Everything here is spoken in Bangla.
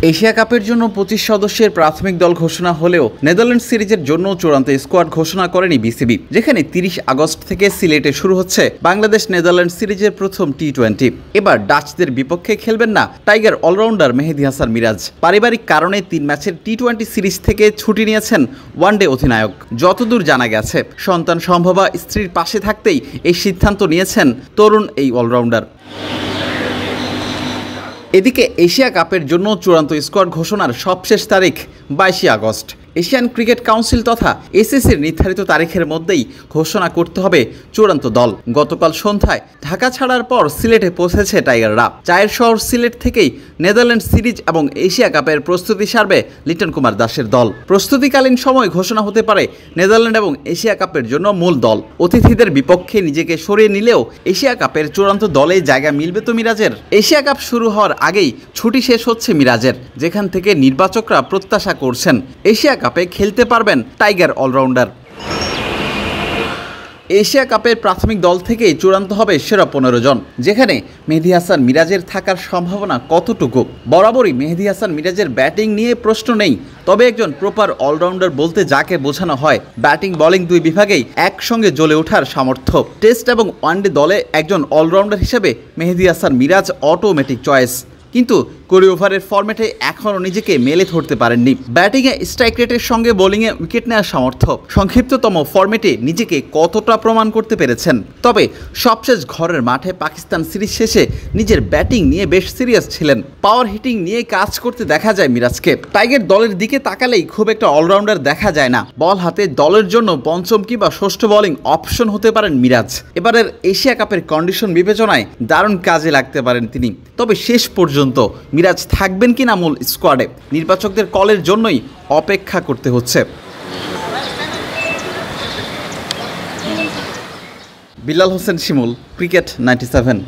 এশিয়া কাপের জন্য 25 সদস্যের প্রাথমিক দল ঘোষণা হলেও নেদারল্যান্ড সিরিজের জন্য চূড়ান্ত স্কোয়াড ঘোষণা করেনি বিসিবি, যেখানে 30 আগস্ট থেকে সিলেটে শুরু হচ্ছে বাংলাদেশ নেদারল্যান্ড সিরিজের প্রথম টি-20। এবার ডাচদের বিপক্ষে খেলবেন না টাইগার অলরাউন্ডার মেহেদী হাসান মিরাজ। পারিবারিক কারণে 3 ম্যাচের টি-20 সিরিজ থেকে ছুটি নিয়েছেন ওয়ানডে অধিনায়ক। যতদূর জানা গেছে, সন্তান সম্ভবা স্ত্রীর পাশে থাকতেই এই সিদ্ধান্ত নিয়েছেন তরুণ এই অলরাউন্ডার। এদিকে এশিয়া কাপের জন্য চূড়ান্ত স্কোয়াড ঘোষণার সবশেষ তারিখ 22 আগস্ট। এশিয়ান ক্রিকেট কাউন্সিল তথা এসিসির নির্ধারিত তারিখের মধ্যেই ঘোষণা করতে হবে চূড়ান্ত দল। গতকাল সন্ধ্যায় ঢাকা ছাড়ার পর সিলেটে পৌঁছেছে টাইগাররা। চায়ের শহর সিলেট থেকেই নেদারল্যান্ড সিরিজ এবং এশিয়া কাপের প্রস্তুতি সারবে লিটন কুমার দাসের দল। প্রস্তুতিকালীন সময় ঘোষণা হতে পারে নেদারল্যান্ড এবং এশিয়া কাপের জন্য মূল দল। অতিথিদের বিপক্ষে নিজেকে সরিয়ে নিলেও এশিয়া কাপের চূড়ান্ত দলে জায়গা মিলবে তো মিরাজের। এশিয়া কাপ শুরু হওয়ার আগেই ছুটি শেষ হচ্ছে মিরাজের, যেখান থেকে নির্বাচকরা প্রত্যাশা করছেন এশিয়া কাপে খেলতে পারবেন টাইগার অলরাউন্ডার। এশিয়া কাপের প্রাথমিক দল থেকেই চূড়ান্ত হবে সেরা 15 জন, যেখানে মেহেদী হাসান মিরাজের থাকার সম্ভাবনা কতটুকু? বরাবরই মেহেদী হাসান মিরাজের ব্যাটিং নিয়ে প্রশ্ন নেই, তবে একজন প্রপার অলরাউন্ডার বলতে যাকে বোঝানো হয় ব্যাটিং বোলিং দুই বিভাগেই একসঙ্গে জ্বলে ওঠার সামর্থ্য। টেস্ট এবং ওয়ানডে দলে একজন অলরাউন্ডার হিসেবে মেহেদী হাসান মিরাজ অটোমেটিক চয়েস, কিন্তু কোরিও ওভারের ফরম্যাটে এখনও নিজেকে মেলে ধরতে পারেননি। ব্যাটিংয়ে স্ট্রাইক রেটের সঙ্গে বোলিংয়ে উইকেট নেওয়ার সামর্থ্য, সংক্ষিপ্ততম ফরম্যাটে নিজেকে কতটা প্রমাণ করতে পেরেছেন? তবে সবশেষ ঘরের মাঠে পাকিস্তান সিরিজ শেষে নিজের ব্যাটিং নিয়ে বেশ সিরিয়াস ছিলেন। পাওয়ার হিটিং নিয়ে কাজ করতে দেখা যায় মিরাজকে। টাইগার দলের দিকে তাকালেই খুব একটা অলরাউন্ডার দেখা যায় না। বল হাতে দলের জন্য পঞ্চম কিংবা ষষ্ঠ বোলিং অপশন হতে পারেন মিরাজ। এবারের এশিয়া কাপের কন্ডিশন বিবেচনায় দারুণ কাজে লাগতে পারেন তিনি। তবে শেষ পর্যন্ত মিরাজ থাকবেন কিনা মূল স্কোয়াডে, নির্বাচকদের কলের জন্যই অপেক্ষা করতে হচ্ছে। বিলাল হোসেন শিমুল, ক্রিকেট 97।